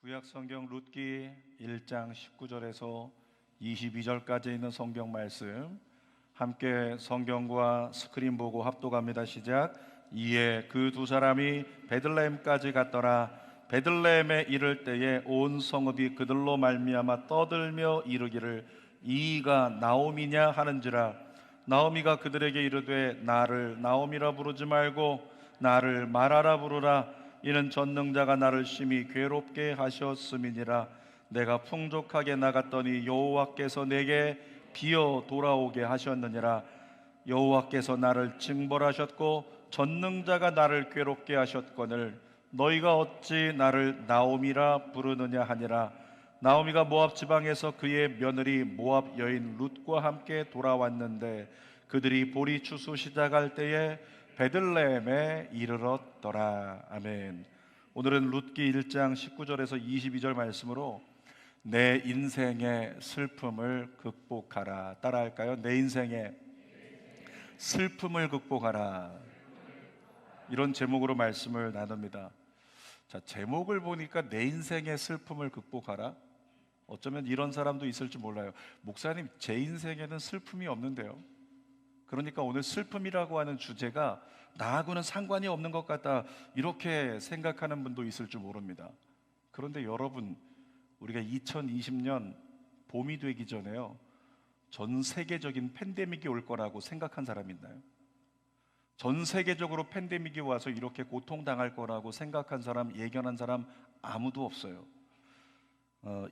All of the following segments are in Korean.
구약 성경 룻기 1장 19절에서 22절까지 있는 성경 말씀 함께 성경과 스크린 보고 합독합니다. 시작. 이에 그 두 사람이 베들레헴까지 갔더라. 베들레헴에 이를 때에 온 성읍이 그들로 말미암아 떠들며 이르기를 이가 나오미냐 하는지라. 나오미가 그들에게 이르되 나를 나오미라 부르지 말고 나를 마라라 부르라. 이는 전능자가 나를 심히 괴롭게 하셨음이니라. 내가 풍족하게 나갔더니 여호와께서 내게 비어 돌아오게 하셨느니라. 여호와께서 나를 징벌하셨고 전능자가 나를 괴롭게 하셨거늘 너희가 어찌 나를 나오미라 부르느냐 하니라. 나오미가 모압 지방에서 그의 며느리 모압 여인 룻과 함께 돌아왔는데 그들이 보리 추수 시작할 때에 베들레헴에 이르렀더라. 아멘. 오늘은 룻기 1장 19절에서 22절 말씀으로 내 인생의 슬픔을 극복하라. 따라할까요? 내 인생의 슬픔을 극복하라. 이런 제목으로 말씀을 나눕니다. 자, 제목을 보니까 내 인생의 슬픔을 극복하라. 어쩌면 이런 사람도 있을지 몰라요. 목사님, 제 인생에는 슬픔이 없는데요. 그러니까 오늘 슬픔이라고 하는 주제가 나하고는 상관이 없는 것 같다, 이렇게 생각하는 분도 있을 줄 모릅니다. 그런데 여러분, 우리가 2020년 봄이 되기 전에요, 전 세계적인 팬데믹이 올 거라고 생각한 사람 있나요? 전 세계적으로 팬데믹이 와서 이렇게 고통당할 거라고 생각한 사람, 예견한 사람 아무도 없어요.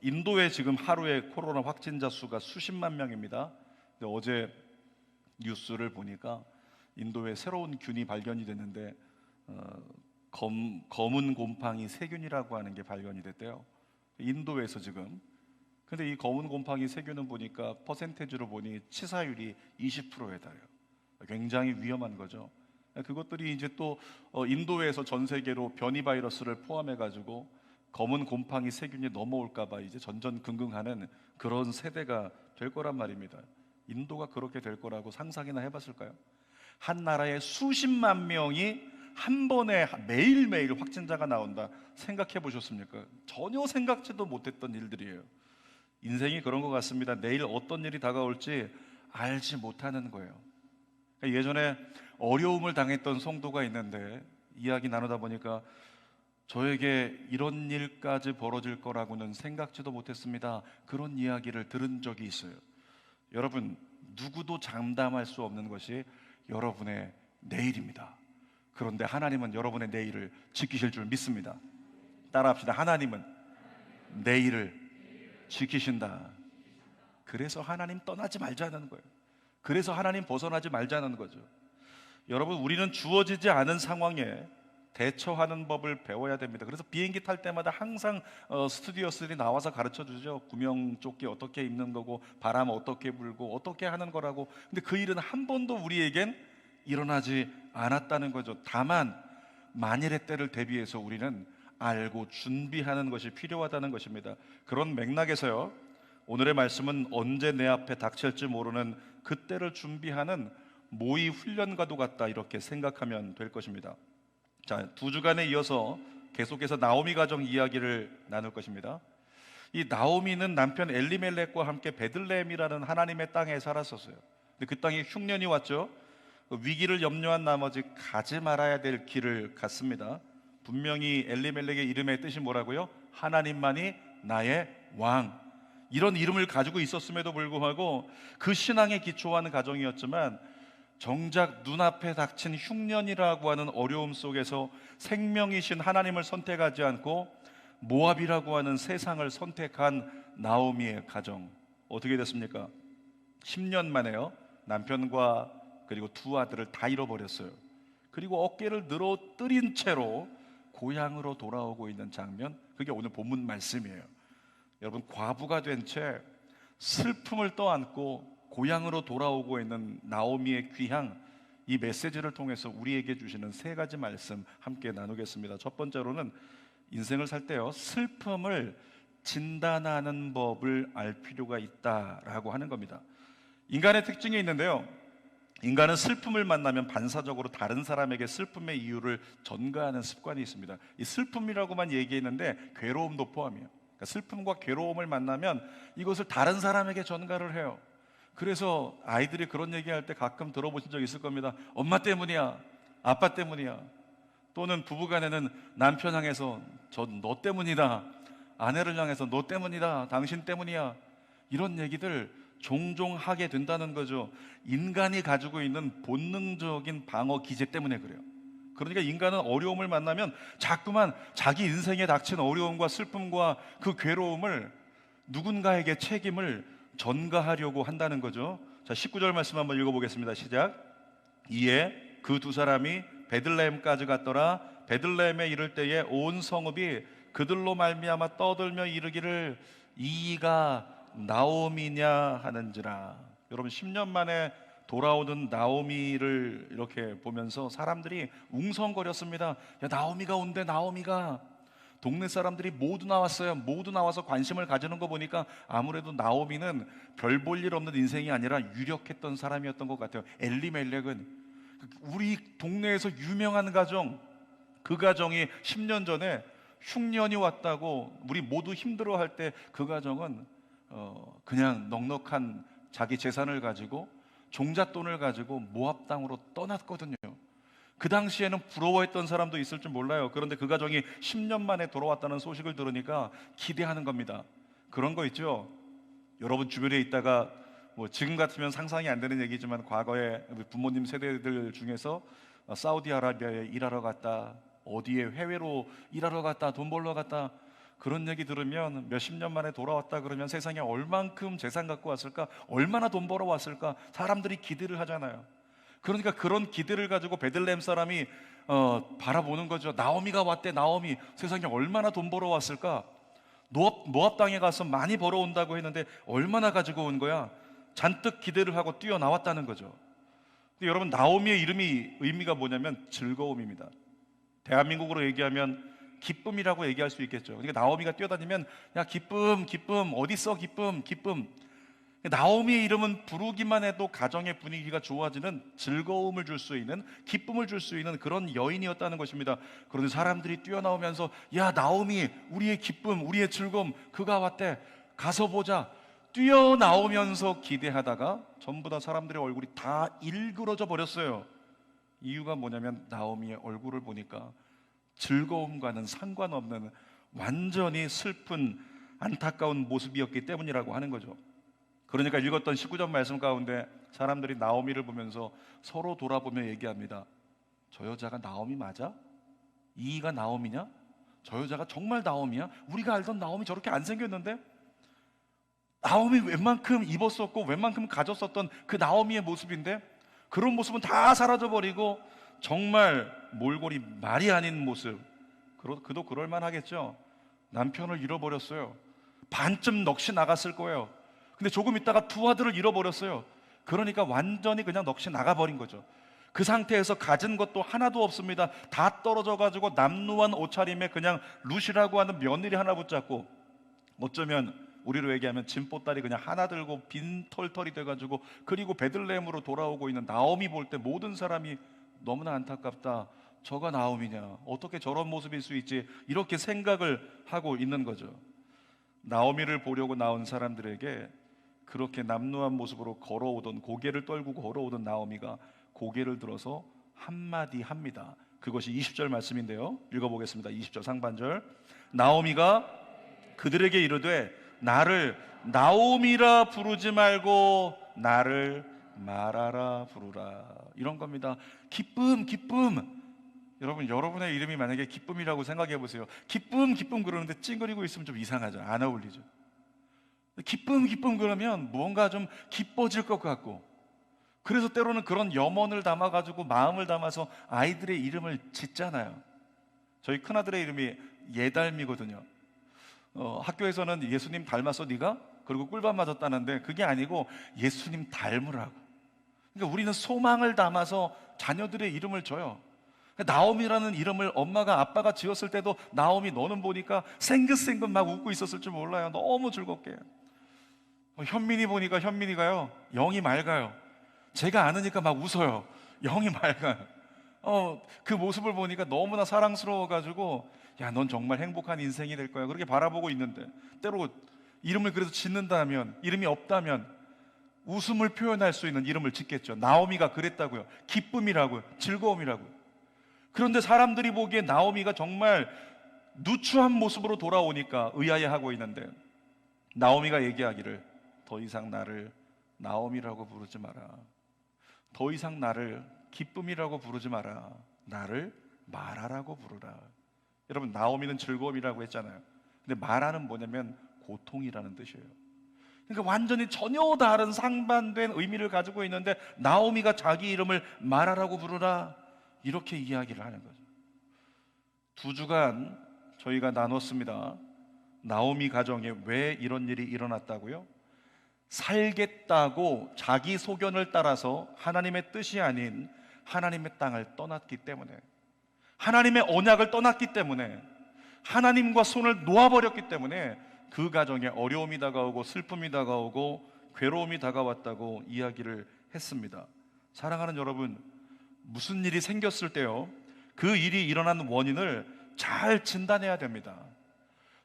인도에 지금 하루에 코로나 확진자 수가 수십만 명입니다. 근데 어제 뉴스를 보니까 인도에 새로운 균이 발견이 됐는데 검은 곰팡이 세균이라고 하는 게 발견이 됐대요. 인도에서 지금. 근데 이 검은 곰팡이 세균은 보니까 퍼센테이지로 보니 치사율이 20%에 달해요. 굉장히 위험한 거죠. 그것들이 이제 또 인도에서 전 세계로 변이 바이러스를 포함해 가지고 검은 곰팡이 세균이 넘어올까 봐 이제 전전긍긍하는 그런 세대가 될 거란 말입니다. 인도가 그렇게 될 거라고 상상이나 해봤을까요? 한 나라에 수십만 명이 한 번에 매일매일 확진자가 나온다, 생각해 보셨습니까? 전혀 생각지도 못했던 일들이에요. 인생이 그런 것 같습니다. 내일 어떤 일이 다가올지 알지 못하는 거예요. 예전에 어려움을 당했던 성도가 있는데 이야기 나누다 보니까 저에게 이런 일까지 벌어질 거라고는 생각지도 못했습니다, 그런 이야기를 들은 적이 있어요. 여러분, 누구도 장담할 수 없는 것이 여러분의 내일입니다. 그런데 하나님은 여러분의 내일을 지키실 줄 믿습니다. 따라합시다. 하나님은 내일을 지키신다. 그래서 하나님 떠나지 말자는 거예요. 그래서 하나님 벗어나지 말자는 거죠. 여러분, 우리는 주어지지 않은 상황에 대처하는 법을 배워야 됩니다. 그래서 비행기 탈 때마다 항상 스튜디오스들이 나와서 가르쳐 주죠. 구명조끼 어떻게 입는 거고, 바람 어떻게 불고, 어떻게 하는 거라고. 근데 그 일은 한 번도 우리에겐 일어나지 않았다는 거죠. 다만 만일의 때를 대비해서 우리는 알고 준비하는 것이 필요하다는 것입니다. 그런 맥락에서요, 오늘의 말씀은 언제 내 앞에 닥칠지 모르는 그때를 준비하는 모의 훈련과도 같다, 이렇게 생각하면 될 것입니다. 자, 두 주간에 이어서 계속해서 나오미 가정 이야기를 나눌 것입니다. 이 나오미는 남편 엘리멜렉과 함께 베들레헴이라는 하나님의 땅에 살았었어요. 근데 그 땅에 흉년이 왔죠. 위기를 염려한 나머지 가지 말아야 될 길을 갔습니다. 분명히 엘리멜렉의 이름의 뜻이 뭐라고요? 하나님만이 나의 왕, 이런 이름을 가지고 있었음에도 불구하고 그 신앙에 기초하는 가정이었지만 정작 눈앞에 닥친 흉년이라고 하는 어려움 속에서 생명이신 하나님을 선택하지 않고 모압이라고 하는 세상을 선택한 나오미의 가정, 어떻게 됐습니까? 10년 만에요, 남편과 그리고 두 아들을 다 잃어버렸어요. 그리고 어깨를 늘어뜨린 채로 고향으로 돌아오고 있는 장면, 그게 오늘 본문 말씀이에요. 여러분, 과부가 된 채 슬픔을 떠안고 고향으로 돌아오고 있는 나오미의 귀향, 이 메시지를 통해서 우리에게 주시는 세 가지 말씀 함께 나누겠습니다. 첫 번째로는 인생을 살 때요, 슬픔을 진단하는 법을 알 필요가 있다라고 하는 겁니다. 인간의 특징이 있는데요, 인간은 슬픔을 만나면 반사적으로 다른 사람에게 슬픔의 이유를 전가하는 습관이 있습니다. 이 슬픔이라고만 얘기했는데 괴로움도 포함이에요. 그러니까 슬픔과 괴로움을 만나면 이것을 다른 사람에게 전가를 해요. 그래서 아이들이 그런 얘기할 때 가끔 들어보신 적 있을 겁니다. 엄마 때문이야, 아빠 때문이야. 또는 부부간에는 남편 향해서 저 너 때문이다, 아내를 향해서 너 때문이다, 당신 때문이야, 이런 얘기들 종종 하게 된다는 거죠. 인간이 가지고 있는 본능적인 방어 기제 때문에 그래요. 그러니까 인간은 어려움을 만나면 자꾸만 자기 인생에 닥친 어려움과 슬픔과 그 괴로움을 누군가에게 책임을 전가하려고 한다는 거죠. 자, 19절 말씀 한번 읽어보겠습니다. 시작. 이에 그 두 사람이 베들레헴까지 갔더라. 베들레헴에 이를 때에 온 성읍이 그들로 말미암아 떠들며 이르기를 이가 나오미냐 하는지라. 여러분, 10년 만에 돌아오는 나오미를 이렇게 보면서 사람들이 웅성거렸습니다. 야, 나오미가 온대, 나오미가. 동네 사람들이 모두 나왔어요. 모두 나와서 관심을 가지는 거 보니까 아무래도 나오미는 별 볼 일 없는 인생이 아니라 유력했던 사람이었던 것 같아요. 엘리멜렉은 우리 동네에서 유명한 가정, 그 가정이 10년 전에 흉년이 왔다고 우리 모두 힘들어할 때 그 가정은 그냥 넉넉한 자기 재산을 가지고 종잣돈을 가지고 모압 땅으로 떠났거든요. 그 당시에는 부러워했던 사람도 있을 줄 몰라요. 그런데 그 가정이 10년 만에 돌아왔다는 소식을 들으니까 기대하는 겁니다. 그런 거 있죠. 여러분 주변에 있다가 뭐 지금 같으면 상상이 안 되는 얘기지만 과거에 우리 부모님 세대들 중에서 사우디아라비아에 일하러 갔다, 어디에 해외로 일하러 갔다, 돈 벌러 갔다, 그런 얘기 들으면 몇십 년 만에 돌아왔다 그러면 세상에 얼만큼 재산 갖고 왔을까, 얼마나 돈 벌어 왔을까, 사람들이 기대를 하잖아요. 그러니까 그런 기대를 가지고 베들레헴 사람이 바라보는 거죠. 나오미가 왔대, 나오미. 세상에 얼마나 돈 벌어 왔을까. 모압 땅에 가서 많이 벌어온다고 했는데 얼마나 가지고 온 거야. 잔뜩 기대를 하고 뛰어나왔다는 거죠. 근데 여러분, 나오미의 이름이 의미가 뭐냐면 즐거움입니다. 대한민국으로 얘기하면 기쁨이라고 얘기할 수 있겠죠. 그러니까 나오미가 뛰어다니면 야, 기쁨, 기쁨, 어디 있어, 기쁨, 기쁨. 나오미의 이름은 부르기만 해도 가정의 분위기가 좋아지는, 즐거움을 줄 수 있는, 기쁨을 줄 수 있는 그런 여인이었다는 것입니다. 그런데 사람들이 뛰어나오면서 야, 나오미, 우리의 기쁨, 우리의 즐거움, 그가 왔대, 가서 보자. 뛰어나오면서 기대하다가 전부 다 사람들의 얼굴이 다 일그러져 버렸어요. 이유가 뭐냐면 나오미의 얼굴을 보니까 즐거움과는 상관없는 완전히 슬픈 안타까운 모습이었기 때문이라고 하는 거죠. 그러니까 읽었던 19절 말씀 가운데 사람들이 나오미를 보면서 서로 돌아보며 얘기합니다. 저 여자가 나오미 맞아? 이가 나오미냐? 저 여자가 정말 나오미야? 우리가 알던 나오미 저렇게 안 생겼는데? 나오미 웬만큼 입었었고 웬만큼 가졌었던 그 나오미의 모습인데 그런 모습은 다 사라져버리고 정말 몰골이 말이 아닌 모습. 그도 그럴만 하겠죠. 남편을 잃어버렸어요. 반쯤 넋이 나갔을 거예요. 근데 조금 있다가 두 아들을 잃어버렸어요. 그러니까 완전히 그냥 넋이 나가버린 거죠. 그 상태에서 가진 것도 하나도 없습니다. 다 떨어져가지고 남루한 옷차림에 그냥 룻이라고 하는 며느리 하나 붙잡고, 어쩌면 우리로 얘기하면 짐보따리 그냥 하나 들고 빈털털이 돼가지고, 그리고 베들레헴으로 돌아오고 있는 나오미 볼 때 모든 사람이 너무나 안타깝다. 저가 나오미냐? 어떻게 저런 모습일 수 있지? 이렇게 생각을 하고 있는 거죠. 나오미를 보려고 나온 사람들에게 그렇게 남루한 모습으로 걸어오던, 고개를 떨구고 걸어오던 나오미가 고개를 들어서 한마디 합니다. 그것이 20절 말씀인데요, 읽어보겠습니다. 20절 상반절. 나오미가 그들에게 이르되 나를 나오미라 부르지 말고 나를 마라라 부르라. 이런 겁니다. 기쁨, 기쁨. 여러분의 이름이 만약에 기쁨이라고 생각해 보세요. 기쁨, 기쁨 그러는데 찡그리고 있으면 좀 이상하죠. 안 어울리죠. 기쁨, 기쁨 그러면 뭔가 좀 기뻐질 것 같고, 그래서 때로는 그런 염원을 담아가지고 마음을 담아서 아이들의 이름을 짓잖아요. 저희 큰아들의 이름이 예달미거든요. 학교에서는 예수님 닮았어 네가? 그리고 꿀밤 맞았다는데 그게 아니고 예수님 닮으라고. 그러니까 우리는 소망을 담아서 자녀들의 이름을 줘요. 나오미라는 이름을 엄마가 아빠가 지었을 때도 나오미 너는 보니까 생긋생긋 막 웃고 있었을 줄 몰라요. 너무 즐겁게. 현민이 보니까 현민이가요, 영이 맑아요. 제가 아느니까 막 웃어요. 영이 맑아요. 그 모습을 보니까 너무나 사랑스러워가지고, 야, 넌 정말 행복한 인생이 될 거야, 그렇게 바라보고 있는데, 때로 이름을 그래서 짓는다면, 이름이 없다면 웃음을 표현할 수 있는 이름을 짓겠죠. 나오미가 그랬다고요. 기쁨이라고요. 즐거움이라고요. 그런데 사람들이 보기에 나오미가 정말 누추한 모습으로 돌아오니까 의아해하고 있는데, 나오미가 얘기하기를, 더 이상 나를 나오미라고 부르지 마라. 더 이상 나를 기쁨이라고 부르지 마라. 나를 마라라고 부르라. 여러분, 나오미는 즐거움이라고 했잖아요. 근데 마라는 뭐냐면 고통이라는 뜻이에요. 그러니까 완전히 전혀 다른 상반된 의미를 가지고 있는데, 나오미가 자기 이름을 마라라고 부르라, 이렇게 이야기를 하는 거죠. 2주간 저희가 나눴습니다. 나오미 가정에 왜 이런 일이 일어났다고요? 살겠다고 자기 소견을 따라서 하나님의 뜻이 아닌 하나님의 땅을 떠났기 때문에, 하나님의 언약을 떠났기 때문에, 하나님과 손을 놓아버렸기 때문에 그 가정에 어려움이 다가오고 슬픔이 다가오고 괴로움이 다가왔다고 이야기를 했습니다. 사랑하는 여러분, 무슨 일이 생겼을 때요, 그 일이 일어난 원인을 잘 진단해야 됩니다.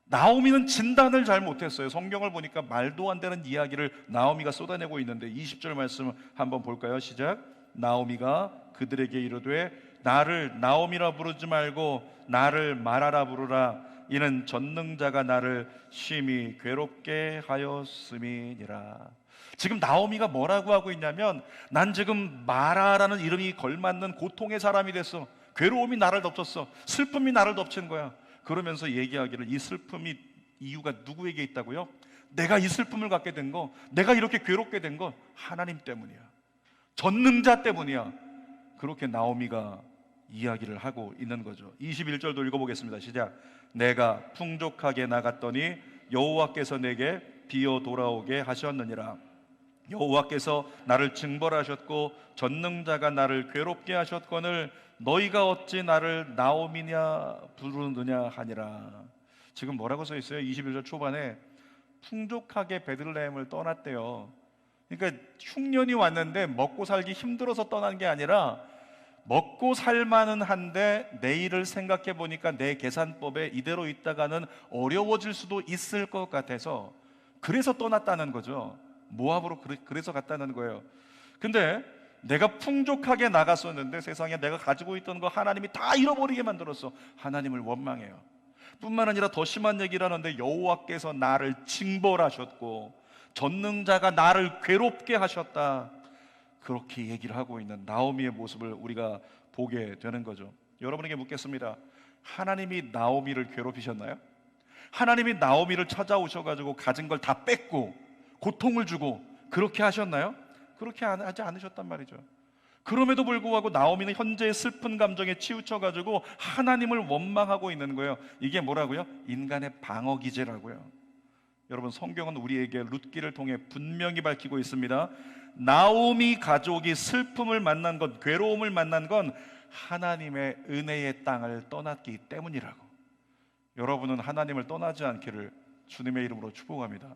나오미는 진단을 잘 못했어요. 성경을 보니까 말도 안 되는 이야기를 나오미가 쏟아내고 있는데, 20절 말씀 한번 볼까요? 시작. 나오미가 그들에게 이르되 나를 나오미라 부르지 말고 나를 마라라 부르라. 이는 전능자가 나를 심히 괴롭게 하였음이니라. 지금 나오미가 뭐라고 하고 있냐면, 난 지금 마라라는 이름이 걸맞는 고통의 사람이 됐어. 괴로움이 나를 덮쳤어. 슬픔이 나를 덮친 거야. 그러면서 얘기하기를, 이 슬픔이 이유가 누구에게 있다고요? 내가 이 슬픔을 갖게 된 거, 내가 이렇게 괴롭게 된 거 하나님 때문이야. 전능자 때문이야. 그렇게 나오미가 이야기를 하고 있는 거죠. 21절도 읽어보겠습니다. 시작. 내가 풍족하게 나갔더니 여호와께서 내게 비어 돌아오게 하셨느니라. 여호와께서 나를 징벌하셨고 전능자가 나를 괴롭게 하셨거늘 너희가 어찌 나를 나오미냐 부르느냐 하니라. 지금 뭐라고 써 있어요? 21절 초반에 풍족하게 베들레헴을 떠났대요. 그러니까 흉년이 왔는데 먹고 살기 힘들어서 떠난 게 아니라, 먹고 살만은 한데 내일을 생각해 보니까 내 계산법에 이대로 있다가는 어려워질 수도 있을 것 같아서 그래서 떠났다는 거죠. 모압으로 그래서 갔다는 거예요. 근데 내가 풍족하게 나갔었는데 세상에 내가 가지고 있던 거 하나님이 다 잃어버리게 만들었어. 하나님을 원망해요. 뿐만 아니라 더 심한 얘기를 하는데, 여호와께서 나를 징벌하셨고 전능자가 나를 괴롭게 하셨다. 그렇게 얘기를 하고 있는 나오미의 모습을 우리가 보게 되는 거죠. 여러분에게 묻겠습니다. 하나님이 나오미를 괴롭히셨나요? 하나님이 나오미를 찾아오셔가지고 가진 걸 다 뺏고 고통을 주고 그렇게 하셨나요? 그렇게 하지 않으셨단 말이죠. 그럼에도 불구하고 나오미는 현재의 슬픈 감정에 치우쳐가지고 하나님을 원망하고 있는 거예요. 이게 뭐라고요? 인간의 방어 기제라고요. 여러분, 성경은 우리에게 룻기를 통해 분명히 밝히고 있습니다. 나오미 가족이 슬픔을 만난 건, 괴로움을 만난 건 하나님의 은혜의 땅을 떠났기 때문이라고. 여러분은 하나님을 떠나지 않기를 주님의 이름으로 축복합니다.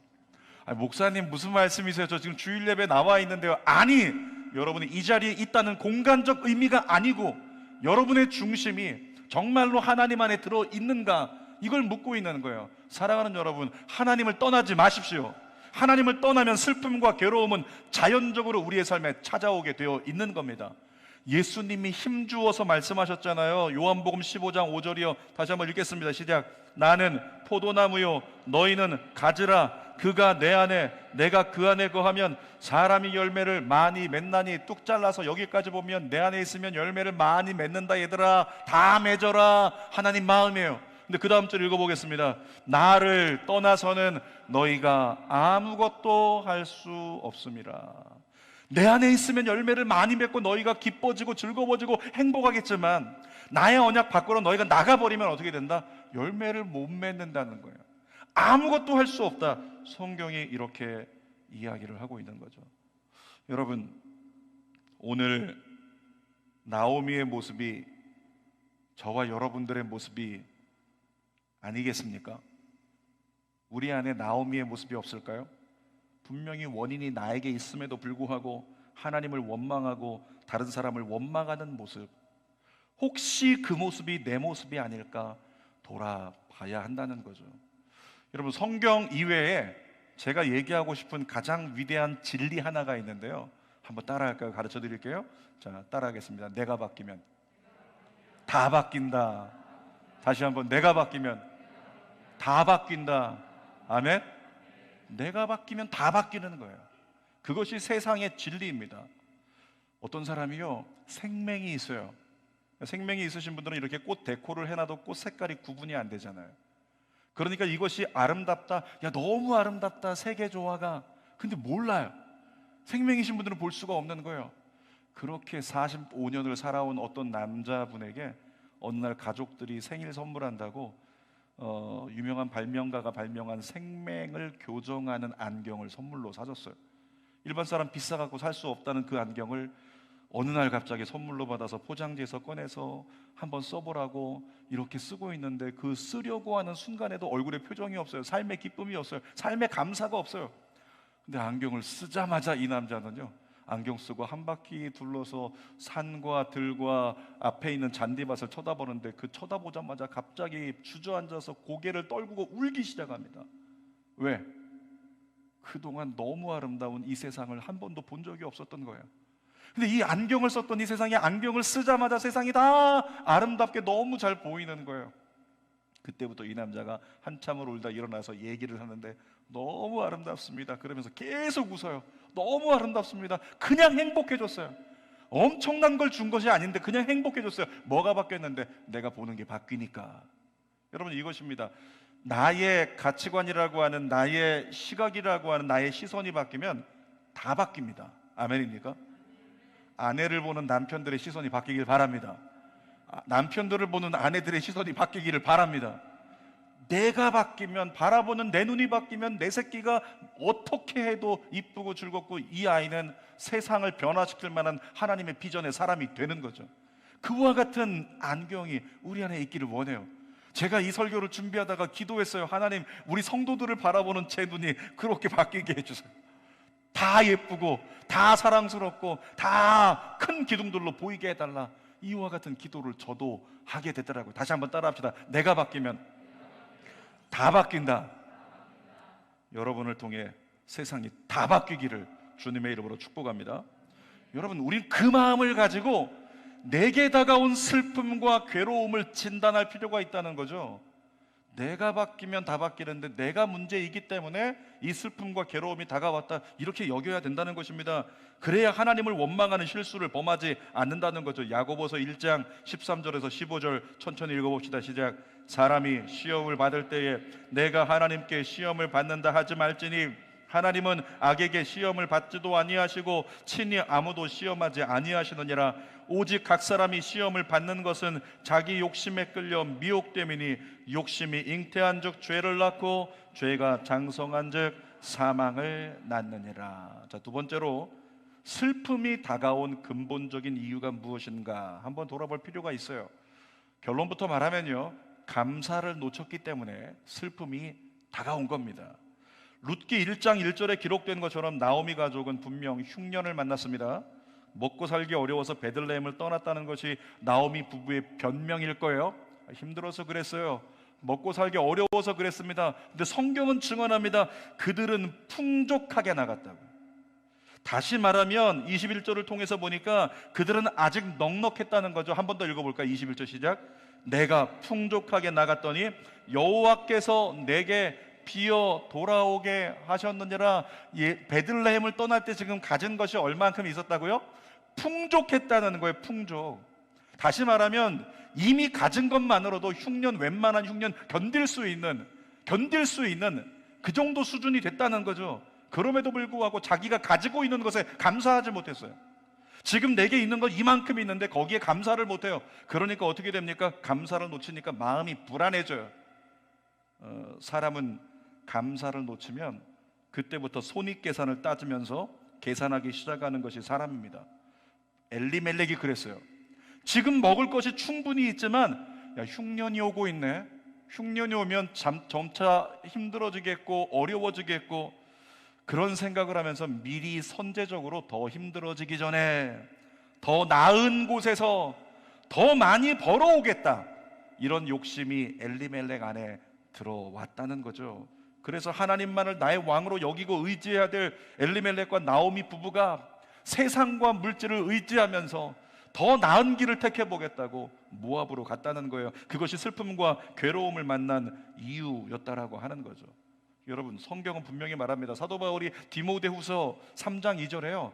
목사님 무슨 말씀이세요? 저 지금 주일 예배 나와 있는데요. 아니, 여러분이 이 자리에 있다는 공간적 의미가 아니고, 여러분의 중심이 정말로 하나님 안에 들어 있는가, 이걸 묻고 있는 거예요. 사랑하는 여러분, 하나님을 떠나지 마십시오. 하나님을 떠나면 슬픔과 괴로움은 자연적으로 우리의 삶에 찾아오게 되어 있는 겁니다. 예수님이 힘주어서 말씀하셨잖아요. 요한복음 15장 5절이요. 다시 한번 읽겠습니다. 시작. 나는 포도나무요 너희는 가지라. 그가 내 안에 내가 그 안에 거하면 사람이 열매를 많이 맺나니. 뚝 잘라서 여기까지 보면 내 안에 있으면 열매를 많이 맺는다. 얘들아, 다 맺어라. 하나님 마음이에요. 근데 그 다음 절 읽어보겠습니다. 나를 떠나서는 너희가 아무것도 할 수 없음이라. 내 안에 있으면 열매를 많이 맺고 너희가 기뻐지고 즐거워지고 행복하겠지만, 나의 언약 밖으로 너희가 나가버리면 어떻게 된다? 열매를 못 맺는다는 거예요. 아무것도 할 수 없다. 성경이 이렇게 이야기를 하고 있는 거죠. 여러분, 오늘 나오미의 모습이 저와 여러분들의 모습이 아니겠습니까? 우리 안에 나오미의 모습이 없을까요? 분명히 원인이 나에게 있음에도 불구하고 하나님을 원망하고 다른 사람을 원망하는 모습, 혹시 그 모습이 내 모습이 아닐까 돌아봐야 한다는 거죠. 여러분, 성경 이외에 제가 얘기하고 싶은 가장 위대한 진리 하나가 있는데요, 한번 따라할까요? 가르쳐 드릴게요. 자, 따라하겠습니다. 내가 바뀌면 다 바뀐다. 다시 한번, 내가 바뀌면 다 바뀐다. 아멘. 내가 바뀌면 다 바뀌는 거예요. 그것이 세상의 진리입니다. 어떤 사람이요, 생맹이 있어요. 생맹이 있으신 분들은 이렇게 꽃 데코를 해놔도 꽃 색깔이 구분이 안 되잖아요. 그러니까 이것이 아름답다, 야 너무 아름답다, 세계 조화가, 근데 몰라요. 생맹이신 분들은 볼 수가 없는 거예요. 그렇게 45년을 살아온 어떤 남자분에게 어느 날 가족들이 생일 선물한다고 유명한 발명가가 발명한 생맹을 교정하는 안경을 선물로 사줬어요. 일반 사람 비싸갖고 살 수 없다는 그 안경을 어느 날 갑자기 선물로 받아서 포장지에서 꺼내서 한번 써보라고 이렇게 쓰고 있는데, 그 쓰려고 하는 순간에도 얼굴에 표정이 없어요. 삶의 기쁨이 없어요. 삶의 감사가 없어요. 근데 안경을 쓰자마자 이 남자는요, 안경 쓰고 한 바퀴 둘러서 산과 들과 앞에 있는 잔디밭을 쳐다보는데, 그 쳐다보자마자 갑자기 주저앉아서 고개를 떨구고 울기 시작합니다. 왜? 그동안 너무 아름다운 이 세상을 한 번도 본 적이 없었던 거예요. 근데 이 안경을 썼던 이 세상에, 안경을 쓰자마자 세상이 다 아름답게 너무 잘 보이는 거예요. 그때부터 이 남자가 한참을 울다 일어나서 얘기를 하는데, 너무 아름답습니다. 그러면서 계속 웃어요. 너무 아름답습니다. 그냥 행복해졌어요. 엄청난 걸 준 것이 아닌데 그냥 행복해졌어요. 뭐가 바뀌었는데? 내가 보는 게 바뀌니까. 여러분, 이것입니다. 나의 가치관이라고 하는, 나의 시각이라고 하는 나의 시선이 바뀌면 다 바뀝니다. 아멘입니까? 아내를 보는 남편들의 시선이 바뀌길 바랍니다. 남편들을 보는 아내들의 시선이 바뀌기를 바랍니다. 내가 바뀌면, 바라보는 내 눈이 바뀌면 내 새끼가 어떻게 해도 이쁘고 즐겁고 이 아이는 세상을 변화시킬 만한 하나님의 비전의 사람이 되는 거죠. 그와 같은 안경이 우리 안에 있기를 원해요. 제가 이 설교를 준비하다가 기도했어요. 하나님, 우리 성도들을 바라보는 제 눈이 그렇게 바뀌게 해주세요. 다 예쁘고 다 사랑스럽고 다 큰 기둥들로 보이게 해달라. 이와 같은 기도를 저도 하게 되더라고요. 다시 한번 따라합시다. 내가 바뀌면 다 바뀐다. 여러분을 통해 세상이 다 바뀌기를 주님의 이름으로 축복합니다. 여러분, 우린 그 마음을 가지고 내게 다가온 슬픔과 괴로움을 진단할 필요가 있다는 거죠. 내가 바뀌면 다 바뀌는데 내가 문제이기 때문에 이 슬픔과 괴로움이 다가왔다, 이렇게 여겨야 된다는 것입니다. 그래야 하나님을 원망하는 실수를 범하지 않는다는 거죠. 야고보서 1장 13절에서 15절 천천히 읽어봅시다. 시작. 사람이 시험을 받을 때에 내가 하나님께 시험을 받는다 하지 말지니 하나님은 악에게 시험을 받지도 아니하시고 친히 아무도 시험하지 아니하시느니라. 오직 각 사람이 시험을 받는 것은 자기 욕심에 끌려 미혹됨이니 욕심이 잉태한 즉 죄를 낳고 죄가 장성한 즉 사망을 낳느니라. 자, 두 번째로 슬픔이 다가온 근본적인 이유가 무엇인가 한번 돌아볼 필요가 있어요. 결론부터 말하면요, 감사를 놓쳤기 때문에 슬픔이 다가온 겁니다. 룻기 1장 1절에 기록된 것처럼 나오미 가족은 분명 흉년을 만났습니다. 먹고 살기 어려워서 베들레헴을 떠났다는 것이 나오미 부부의 변명일 거예요. 힘들어서 그랬어요. 먹고 살기 어려워서 그랬습니다. 근데 성경은 증언합니다. 그들은 풍족하게 나갔다고. 다시 말하면 21절을 통해서 보니까 그들은 아직 넉넉했다는 거죠. 한 번 더 읽어볼까요? 21절 시작. 내가 풍족하게 나갔더니 여호와께서 내게 비어 돌아오게 하셨느니라. 베들레헴을 떠날 때 지금 가진 것이 얼만큼 있었다고요? 풍족했다는 거예요. 풍족. 다시 말하면 이미 가진 것만으로도 흉년, 웬만한 흉년 견딜 수 있는 그 정도 수준이 됐다는 거죠. 그럼에도 불구하고 자기가 가지고 있는 것에 감사하지 못했어요. 지금 내게 있는 건 이만큼 있는데 거기에 감사를 못해요. 그러니까 어떻게 됩니까? 감사를 놓치니까 마음이 불안해져요. 사람은 감사를 놓치면 그때부터 손익계산을 따지면서 계산하기 시작하는 것이 사람입니다. 엘리멜렉이 그랬어요. 지금 먹을 것이 충분히 있지만 야, 흉년이 오고 있네. 흉년이 오면 점차 힘들어지겠고 어려워지겠고, 그런 생각을 하면서 미리 선제적으로 더 힘들어지기 전에 더 나은 곳에서 더 많이 벌어오겠다, 이런 욕심이 엘리멜렉 안에 들어왔다는 거죠. 그래서 하나님만을 나의 왕으로 여기고 의지해야 될 엘리멜렉과 나오미 부부가 세상과 물질을 의지하면서 더 나은 길을 택해보겠다고 모압으로 갔다는 거예요. 그것이 슬픔과 괴로움을 만난 이유였다라고 하는 거죠. 여러분, 성경은 분명히 말합니다. 사도 바울이 디모데후서 3장 2절에요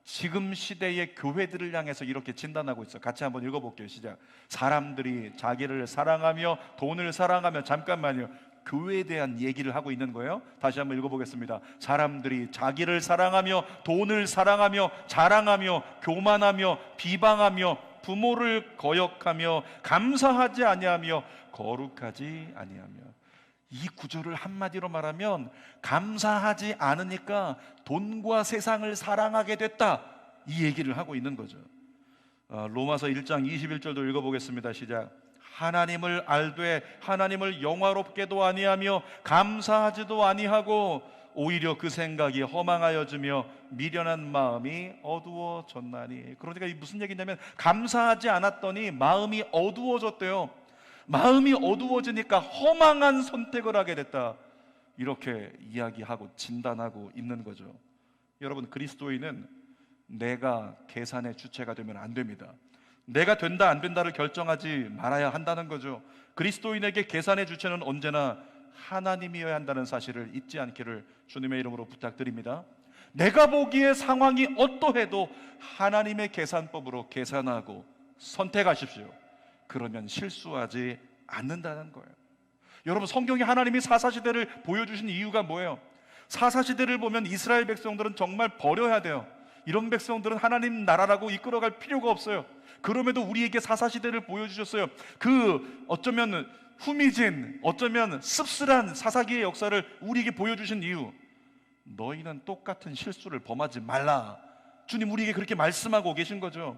지금 시대의 교회들을 향해서 이렇게 진단하고 있어요. 같이 한번 읽어볼게요. 시작. 사람들이 자기를 사랑하며 돈을 사랑하며, 잠깐만요, 교회에 대한 얘기를 하고 있는 거예요. 다시 한번 읽어보겠습니다. 사람들이 자기를 사랑하며 돈을 사랑하며 자랑하며 교만하며 비방하며 부모를 거역하며 감사하지 아니하며 거룩하지 아니하며. 이 구절을 한마디로 말하면 감사하지 않으니까 돈과 세상을 사랑하게 됐다, 이 얘기를 하고 있는 거죠. 로마서 1장 21절도 읽어보겠습니다. 시작. 하나님을 알되 하나님을 영화롭게도 아니하며 감사하지도 아니하고 오히려 그 생각이 허망하여지며 미련한 마음이 어두워졌나니. 그러니까 이 무슨 얘기냐면 감사하지 않았더니 마음이 어두워졌대요. 마음이 어두워지니까 허망한 선택을 하게 됐다, 이렇게 이야기하고 진단하고 있는 거죠. 여러분, 그리스도인은 내가 계산의 주체가 되면 안 됩니다. 내가 된다 안 된다를 결정하지 말아야 한다는 거죠. 그리스도인에게 계산의 주체는 언제나 하나님이어야 한다는 사실을 잊지 않기를 주님의 이름으로 부탁드립니다. 내가 보기에 상황이 어떠해도 하나님의 계산법으로 계산하고 선택하십시오. 그러면 실수하지 않는다는 거예요. 여러분, 성경에 하나님이 사사시대를 보여주신 이유가 뭐예요? 사사시대를 보면 이스라엘 백성들은 정말 버려야 돼요. 이런 백성들은 하나님 나라라고 이끌어갈 필요가 없어요. 그럼에도 우리에게 사사시대를 보여주셨어요. 그 어쩌면 후미진, 어쩌면 씁쓸한 사사기의 역사를 우리에게 보여주신 이유, 너희는 똑같은 실수를 범하지 말라, 주님 우리에게 그렇게 말씀하고 계신 거죠.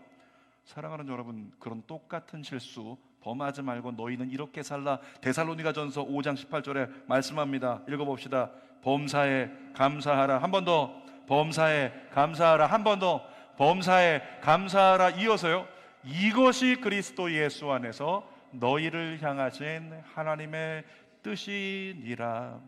사랑하는 여러분, 그런 똑같은 실수 범하지 말고 너희는 이렇게 살라, 데살로니가전서 5장 18절에 말씀합니다. 읽어봅시다. 범사에 감사하라. 한 번 더. 범사에 감사하라. 한 번 더. 범사에 감사하라. 이어서요, 이것이 그리스도 예수 안에서 너희를 향하신 하나님의 뜻이니라.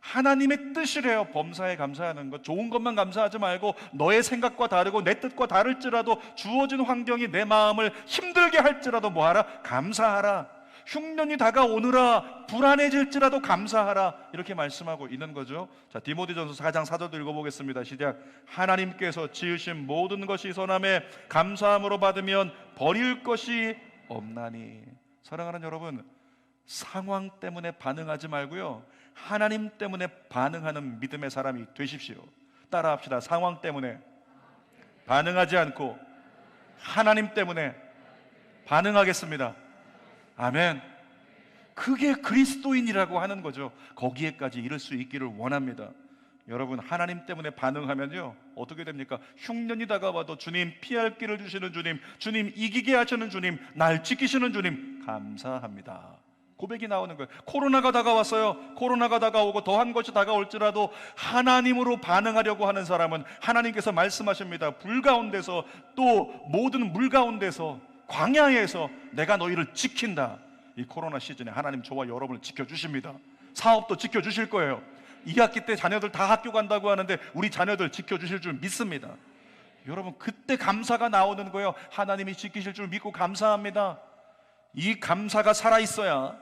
하나님의 뜻이래요. 범사에 감사하는 것. 좋은 것만 감사하지 말고 너의 생각과 다르고 내 뜻과 다를지라도, 주어진 환경이 내 마음을 힘들게 할지라도 뭐하라? 감사하라. 흉년이 다가오느라 불안해질지라도 감사하라, 이렇게 말씀하고 있는 거죠. 자, 디모데전서 4장 4절도 읽어보겠습니다. 시작. 하나님께서 지으신 모든 것이 선함에 감사함으로 받으면 버릴 것이 없나니. 사랑하는 여러분, 상황 때문에 반응하지 말고요, 하나님 때문에 반응하는 믿음의 사람이 되십시오. 따라합시다. 상황 때문에 반응하지 않고 하나님 때문에 반응하겠습니다. 아멘. 그게 그리스도인이라고 하는 거죠. 거기에까지 이를 수 있기를 원합니다. 여러분, 하나님 때문에 반응하면요, 어떻게 됩니까? 흉년이 다가와도 주님 피할 길을 주시는 주님, 주님 이기게 하시는 주님, 날 지키시는 주님 감사합니다, 고백이 나오는 거예요. 코로나가 다가왔어요. 코로나가 다가오고 더한 것이 다가올지라도 하나님으로 반응하려고 하는 사람은 하나님께서 말씀하십니다. 불 가운데서, 또 모든 물 가운데서, 광야에서 내가 너희를 지킨다. 이 코로나 시즌에 하나님 저와 여러분을 지켜주십니다. 사업도 지켜주실 거예요. 2학기 때 자녀들 다 학교 간다고 하는데 우리 자녀들 지켜주실 줄 믿습니다. 여러분, 그때 감사가 나오는 거예요. 하나님이 지키실 줄 믿고 감사합니다. 이 감사가 살아있어야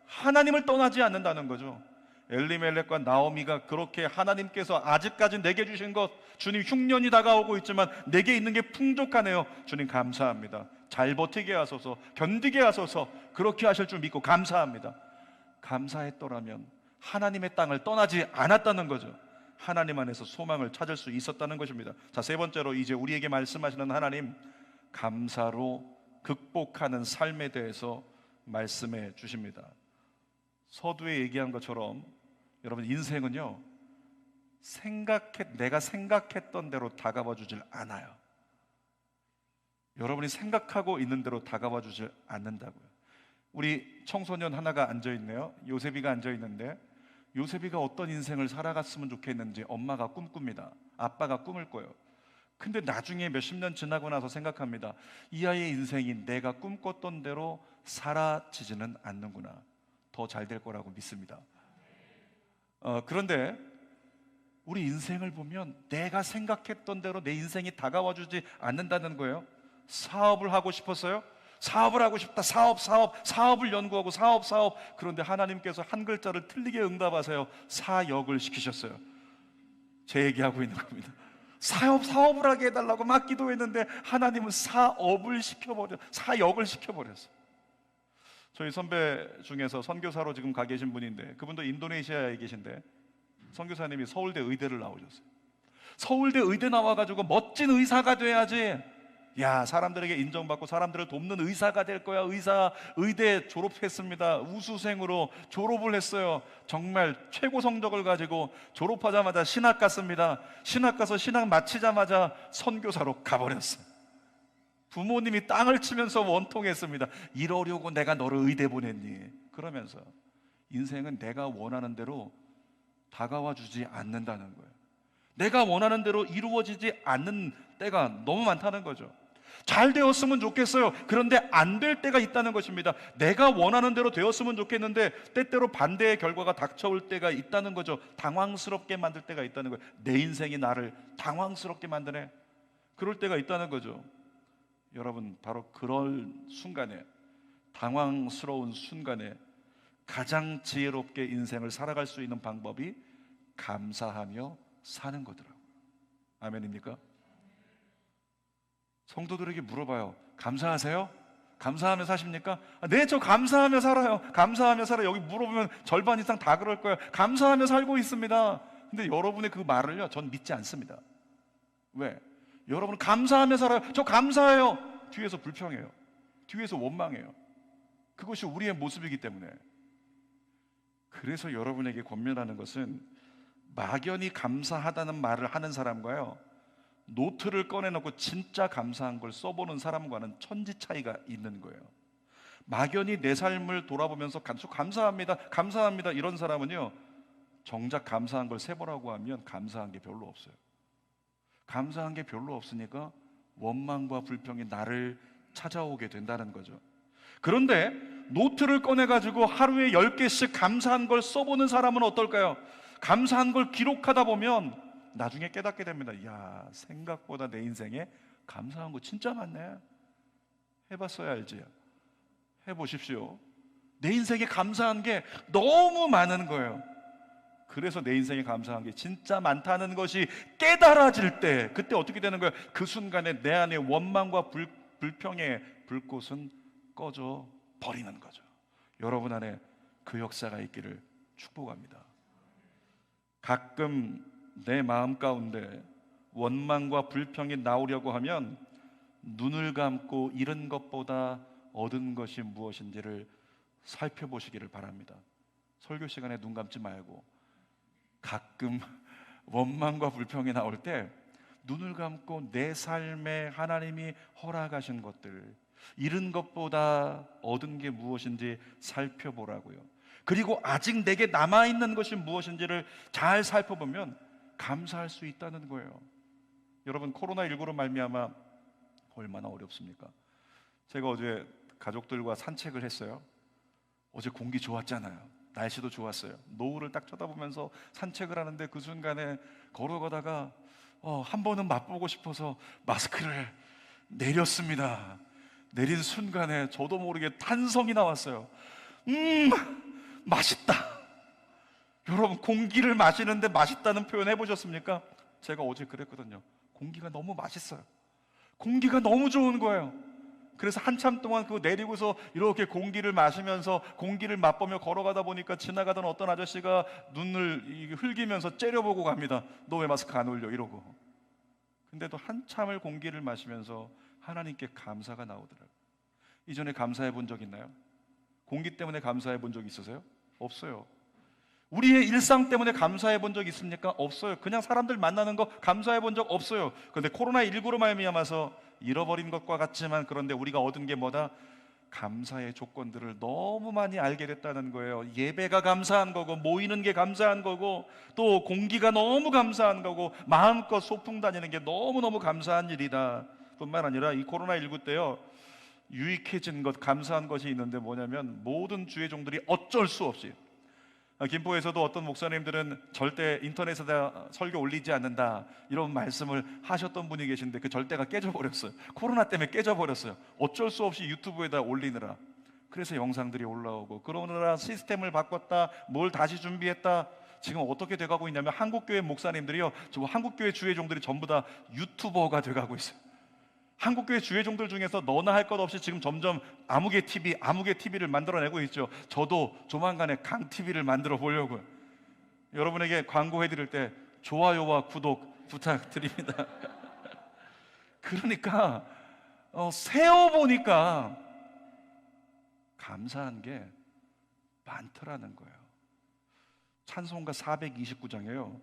하나님을 떠나지 않는다는 거죠. 엘리멜렉과 나오미가 그렇게 하나님께서 아직까지 내게 주신 것, 주님 흉년이 다가오고 있지만 내게 있는 게 풍족하네요. 주님 감사합니다. 잘 버티게 하소서, 견디게 하소서, 그렇게 하실 줄 믿고 감사합니다. 감사했더라면 하나님의 땅을 떠나지 않았다는 거죠. 하나님 안에서 소망을 찾을 수 있었다는 것입니다. 자, 세 번째로 이제 우리에게 말씀하시는 하나님, 감사로 극복하는 삶에 대해서 말씀해 주십니다. 서두에 얘기한 것처럼 여러분, 인생은요, 내가 생각했던 대로 다가와 주질 않아요. 여러분이 생각하고 있는 대로 다가와 주질 않는다고요. 우리 청소년 하나가 앉아있네요. 요셉이가 앉아있는데, 요셉이가 어떤 인생을 살아갔으면 좋겠는지 엄마가 꿈꿉니다. 아빠가 꿈을 꿔요. 근데 나중에 몇십 년 지나고 나서 생각합니다. 이 아이의 인생이 내가 꿈꿨던 대로 사라지지는 않는구나. 더 잘 될 거라고 믿습니다. 그런데 우리 인생을 보면 내가 생각했던 대로 내 인생이 다가와 주지 않는다는 거예요. 사업을 하고 싶었어요? 사업을 하고 싶다. 사업을 연구하고 사업. 그런데 하나님께서 한 글자를 틀리게 응답하세요. 사역을 시키셨어요. 제 얘기하고 있는 겁니다. 사업을 하게 해달라고 막 기도했는데 하나님은 사역을 시켜버렸어요. 저희 선배 중에서 선교사로 지금 가 계신 분인데, 그분도 인도네시아에 계신데 선교사님이 서울대 의대를 나오셨어요. 서울대 의대 나와가지고 멋진 의사가 돼야지, 야, 사람들에게 인정받고 사람들을 돕는 의사가 될 거야. 의대 졸업했습니다. 우수생으로 졸업을 했어요. 정말 최고 성적을 가지고 졸업하자마자 신학 갔습니다. 신학 가서 신학 마치자마자 선교사로 가버렸어요. 부모님이 땅을 치면서 원통했습니다. 이러려고 내가 너를 의대 보냈니? 그러면서 인생은 내가 원하는 대로 다가와 주지 않는다는 거예요. 내가 원하는 대로 이루어지지 않는 때가 너무 많다는 거죠. 잘 되었으면 좋겠어요. 그런데 안 될 때가 있다는 것입니다. 내가 원하는 대로 되었으면 좋겠는데 때때로 반대의 결과가 닥쳐올 때가 있다는 거죠. 당황스럽게 만들 때가 있다는 거예요. 내 인생이 나를 당황스럽게 만드네. 그럴 때가 있다는 거죠. 여러분, 바로 그런 순간에, 당황스러운 순간에 가장 지혜롭게 인생을 살아갈 수 있는 방법이 감사하며 사는 거더라고요. 아멘입니까? 성도들에게 물어봐요. 감사하세요? 감사하며 사십니까? 네, 저 감사하며 살아요. 감사하며 살아요. 여기 물어보면 절반 이상 다 그럴 거예요. 감사하며 살고 있습니다. 근데 여러분의 그 말을요, 전 믿지 않습니다. 왜? 여러분은 감사하며 살아요. 저 감사해요. 뒤에서 불평해요. 뒤에서 원망해요. 그것이 우리의 모습이기 때문에. 그래서 여러분에게 권면하는 것은, 막연히 감사하다는 말을 하는 사람과요, 노트를 꺼내놓고 진짜 감사한 걸 써보는 사람과는 천지 차이가 있는 거예요. 막연히 내 삶을 돌아보면서 감사합니다 이런 사람은요, 정작 감사한 걸 세보라고 하면 감사한 게 별로 없어요. 감사한 게 별로 없으니까 원망과 불평이 나를 찾아오게 된다는 거죠. 그런데 노트를 꺼내가지고 하루에 10개씩 감사한 걸 써보는 사람은 어떨까요? 감사한 걸 기록하다 보면 나중에 깨닫게 됩니다. 야, 생각보다 내 인생에 감사한 거 진짜 많네. 해봤어야 알지. 해보십시오. 내 인생에 감사한 게 너무 많은 거예요. 그래서 내 인생에 감사한 게 진짜 많다는 것이 깨달아질 때, 그때 어떻게 되는 거예요? 그 순간에 내 안에 원망과 불평의 불꽃은 꺼져 버리는 거죠. 여러분 안에 그 역사가 있기를 축복합니다. 가끔 내 마음 가운데 원망과 불평이 나오려고 하면 눈을 감고 잃은 것보다 얻은 것이 무엇인지를 살펴보시기를 바랍니다. 설교 시간에 눈 감지 말고, 가끔 원망과 불평이 나올 때 눈을 감고 내 삶에 하나님이 허락하신 것들, 잃은 것보다 얻은 게 무엇인지 살펴보라고요. 그리고 아직 내게 남아있는 것이 무엇인지를 잘 살펴보면 감사할 수 있다는 거예요. 여러분, 코로나19로 말미암아 얼마나 어렵습니까? 제가 어제 가족들과 산책을 했어요. 어제 공기 좋았잖아요. 날씨도 좋았어요. 노을을 딱 쳐다보면서 산책을 하는데 그 순간에 걸어가다가 한 번은 맛보고 싶어서 마스크를 내렸습니다. 내린 순간에 저도 모르게 탄성이 나왔어요. 맛있다. 여러분, 공기를 마시는데 맛있다는 표현 해보셨습니까? 제가 어제 그랬거든요. 공기가 너무 맛있어요. 공기가 너무 좋은 거예요. 그래서 한참 동안 그거 내리고서 이렇게 공기를 마시면서 공기를 맛보며 걸어가다 보니까 지나가던 어떤 아저씨가 눈을 흘기면서 째려보고 갑니다. 너 왜 마스크 안 올려? 이러고. 근데도 한참을 공기를 마시면서 하나님께 감사가 나오더라고요. 이전에 감사해 본 적 있나요? 공기 때문에 감사해 본 적 있으세요? 없어요. 우리의 일상 때문에 감사해 본 적 있습니까? 없어요. 그냥 사람들 만나는 거 감사해 본 적 없어요. 그런데 코로나19로 말미암아서 잃어버린 것과 같지만, 그런데 우리가 얻은 게 뭐다? 감사의 조건들을 너무 많이 알게 됐다는 거예요. 예배가 감사한 거고, 모이는 게 감사한 거고, 또 공기가 너무 감사한 거고, 마음껏 소풍 다니는 게 너무너무 감사한 일이다 뿐만 아니라 이 코로나19 때요, 유익해진 것, 감사한 것이 있는데 뭐냐면 모든 주의 종들이 어쩔 수 없이, 김포에서도 어떤 목사님들은 절대 인터넷에다 설교 올리지 않는다 이런 말씀을 하셨던 분이 계신데 그 절대가 깨져버렸어요. 코로나 때문에 깨져버렸어요. 어쩔 수 없이 유튜브에다 올리느라. 그래서 영상들이 올라오고, 그러느라 시스템을 바꿨다, 뭘 다시 준비했다. 지금 어떻게 돼가고 있냐면 한국교회 목사님들이요, 저 한국교회 주의 종들이 전부 다 유튜버가 돼가고 있어요. 한국교회 주의 종들 중에서 너나 할 것 없이 지금 점점 아무개 TV를 만들어내고 있죠. 저도 조만간에 강 TV를 만들어 보려고요. 여러분에게 광고해 드릴 때 좋아요와 구독 부탁드립니다. 그러니까 세어보니까 감사한 게 많더라는 거예요. 찬송가 429장이에요.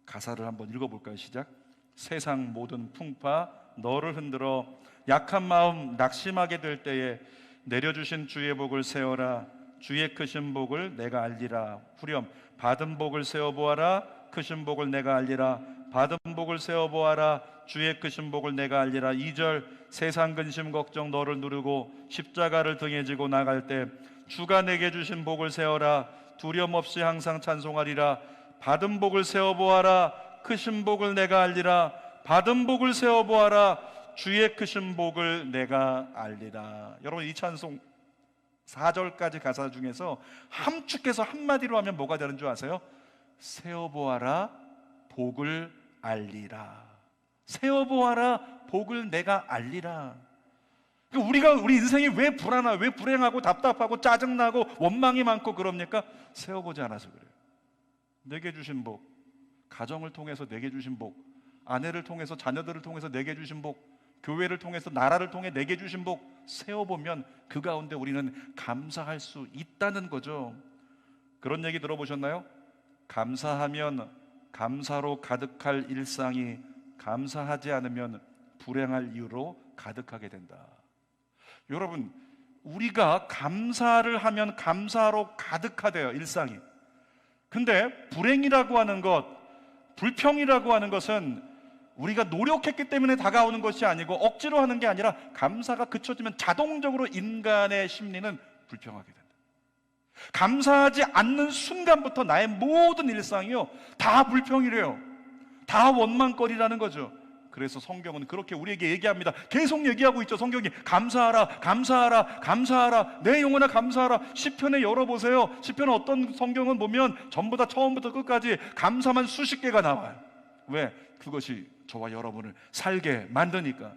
가사를 한번 읽어볼까요? 시작. 세상 모든 풍파 너를 흔들어 약한 마음 낙심하게 될 때에 내려주신 주의 복을 세어라. 주의 크신 복을 내가 알리라. 후렴. 받은 복을 세어보아라. 크신 복을 내가 알리라. 받은 복을 세어보아라. 주의 크신 복을 내가 알리라. 2절. 세상 근심 걱정 너를 누르고 십자가를 등에 지고 나갈 때 주가 내게 주신 복을 세어라. 두려움 없이 항상 찬송하리라. 받은 복을 세어보아라. 크신 복을 내가 알리라. 받은 복을 세어보아라. 주의 크신 복을 내가 알리라. 여러분, 이 찬송 4절까지 가사 중에서 함축해서 한마디로 하면 뭐가 되는 줄 아세요? 세어보아라, 복을 알리라. 세어보아라, 복을 내가 알리라. 우리 인생이 왜 불안하고, 왜 불행하고 답답하고 짜증나고 원망이 많고 그럽니까? 세어보지 않아서 그래요. 내게 주신 복, 가정을 통해서 내게 주신 복, 아내를 통해서, 자녀들을 통해서 내게 주신 복, 교회를 통해서, 나라를 통해 내게 주신 복 세어보면 그 가운데 우리는 감사할 수 있다는 거죠. 그런 얘기 들어보셨나요? 감사하면 감사로 가득할 일상이 감사하지 않으면 불행할 이유로 가득하게 된다. 여러분, 우리가 감사를 하면 감사로 가득하대요, 일상이. 근데 불행이라고 하는 것, 불평이라고 하는 것은 우리가 노력했기 때문에 다가오는 것이 아니고 억지로 하는 게 아니라 감사가 그쳐지면 자동적으로 인간의 심리는 불평하게 된다. 감사하지 않는 순간부터 나의 모든 일상이요, 다 불평이래요. 다 원망거리라는 거죠. 그래서 성경은 그렇게 우리에게 얘기합니다. 계속 얘기하고 있죠. 성경이 감사하라, 감사하라, 감사하라, 내 영혼아 감사하라. 시편에 열어보세요. 시편은 어떤 성경은 보면 전부 다 처음부터 끝까지 감사만 수십 개가 나와요. 왜? 그것이 저와 여러분을 살게 만드니까.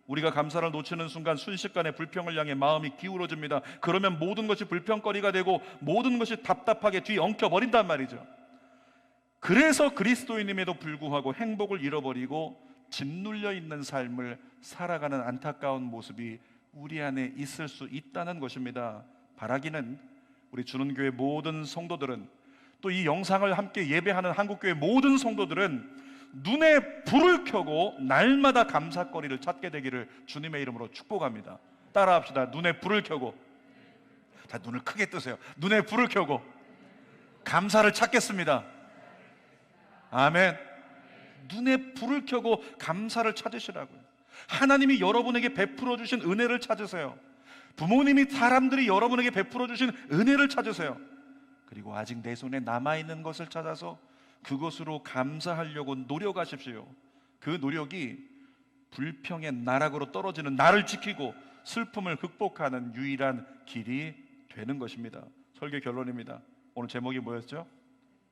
우리가 감사를 놓치는 순간 순식간에 불평을 향해 마음이 기울어집니다. 그러면 모든 것이 불평거리가 되고 모든 것이 답답하게 뒤엉켜버린단 말이죠. 그래서 그리스도인임에도 불구하고 행복을 잃어버리고 짓눌려 있는 삶을 살아가는 안타까운 모습이 우리 안에 있을 수 있다는 것입니다. 바라기는 우리 주는교회 모든 성도들은, 또 이 영상을 함께 예배하는 한국교회 모든 성도들은 눈에 불을 켜고 날마다 감사거리를 찾게 되기를 주님의 이름으로 축복합니다. 따라합시다. 눈에 불을 켜고. 자, 눈을 크게 뜨세요. 눈에 불을 켜고 감사를 찾겠습니다. 아멘. 눈에 불을 켜고 감사를 찾으시라고요. 하나님이 여러분에게 베풀어 주신 은혜를 찾으세요. 부모님이, 사람들이 여러분에게 베풀어 주신 은혜를 찾으세요. 그리고 아직 내 손에 남아있는 것을 찾아서 그것으로 감사하려고 노력하십시오. 그 노력이 불평의 나락으로 떨어지는 나를 지키고 슬픔을 극복하는 유일한 길이 되는 것입니다. 설교 결론입니다. 오늘 제목이 뭐였죠?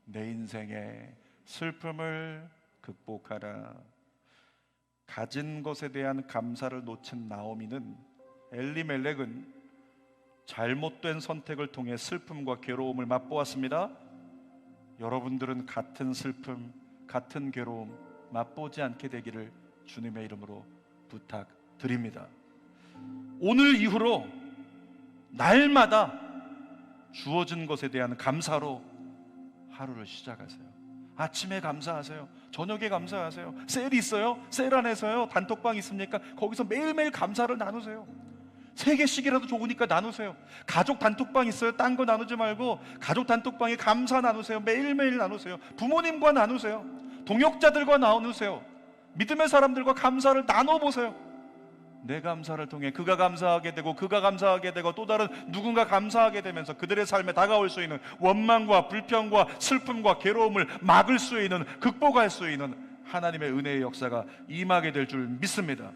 내 인생의 슬픔을 극복하라. 가진 것에 대한 감사를 놓친 나오미는, 엘리멜렉은 잘못된 선택을 통해 슬픔과 괴로움을 맛보았습니다. 여러분들은 같은 슬픔, 같은 괴로움 맛보지 않게 되기를 주님의 이름으로 부탁드립니다. 오늘 이후로 날마다 주어진 것에 대한 감사로 하루를 시작하세요. 아침에 감사하세요. 저녁에 감사하세요. 세일이 있어요? 세일 안에서요? 단톡방 있습니까? 거기서 매일매일 감사를 나누세요. 3개씩이라도 좋으니까 나누세요. 가족 단톡방 있어요? 딴 거 나누지 말고 가족 단톡방에 감사 나누세요. 매일매일 나누세요. 부모님과 나누세요. 동역자들과 나누세요. 믿음의 사람들과 감사를 나눠보세요. 내 감사를 통해 그가 감사하게 되고, 그가 감사하게 되고, 또 다른 누군가 감사하게 되면서 그들의 삶에 다가올 수 있는 원망과 불평과 슬픔과 괴로움을 막을 수 있는, 극복할 수 있는 하나님의 은혜의 역사가 임하게 될 줄 믿습니다.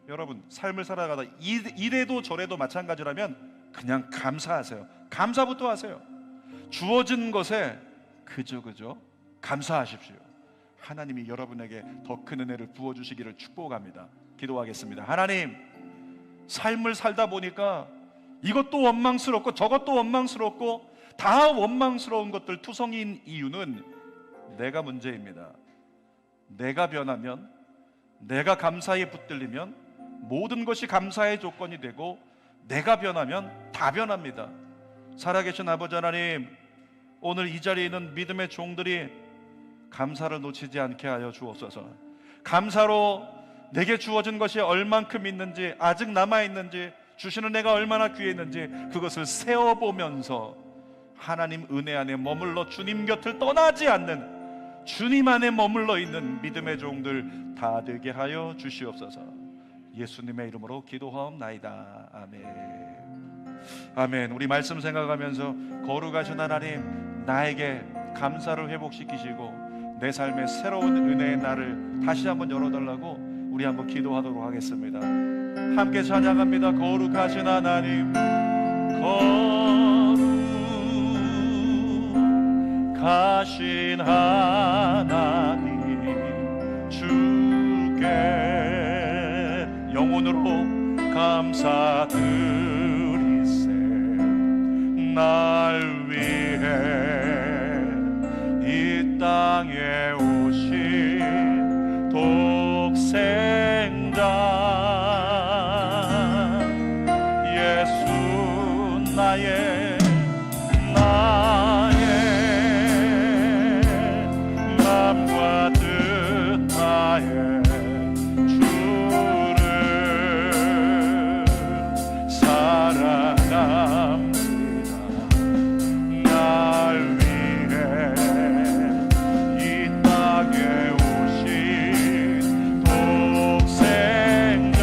여러분, 삶을 살아가다 이래도 저래도 마찬가지라면 그냥 감사하세요. 감사부터 하세요. 주어진 것에 그저 감사하십시오. 하나님이 여러분에게 더 큰 은혜를 부어주시기를 축복합니다. 기도하겠습니다. 하나님, 삶을 살다 보니까 이것도 원망스럽고 저것도 원망스럽고 다 원망스러운 것들 투성이인 이유는 내가 문제입니다. 내가 변하면, 내가 감사에 붙들리면 모든 것이 감사의 조건이 되고, 내가 변하면 다 변합니다. 살아계신 아버지 하나님, 오늘 이 자리에 있는 믿음의 종들이 감사를 놓치지 않게 하여 주옵소서. 감사로 내게 주어진 것이 얼만큼 있는지, 아직 남아있는지, 주시는 내가 얼마나 귀했는지 그것을 세어보면서 하나님 은혜 안에 머물러 주님 곁을 떠나지 않는, 주님 안에 머물러 있는 믿음의 종들 다 되게 하여 주시옵소서. 예수님의 이름으로 기도하옵나이다. 아멘. 아멘. 우리 말씀 생각하면서 거룩하신 하나님, 나에게 감사를 회복시키시고 내 삶에 새로운 은혜의 날을 다시 한번 열어달라고 우리 한번 기도하도록 하겠습니다. 함께 찬양합니다. 거룩하신 하나님, 거룩하신 하나님, 주께 영혼으로 감사드리세. 날 위해 이 땅에 오신 독생자 예수, 나의 마음과 뜻 다해 주를 사랑합니다. 날 위해 이 땅에 오신 독생자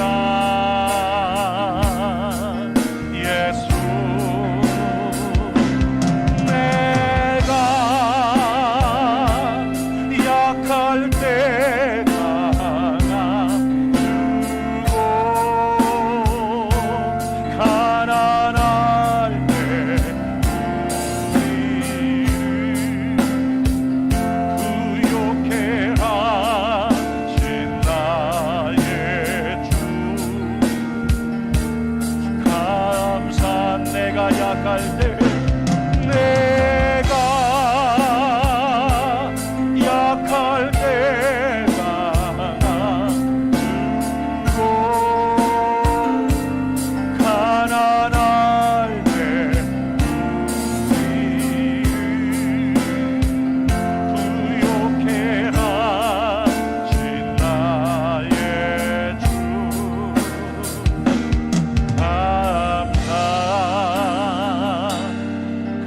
예수, 내가 약할 때 강함주고 가난할 때 우리를 의욕해 하신 나의 주, 감사. 내가 약할 때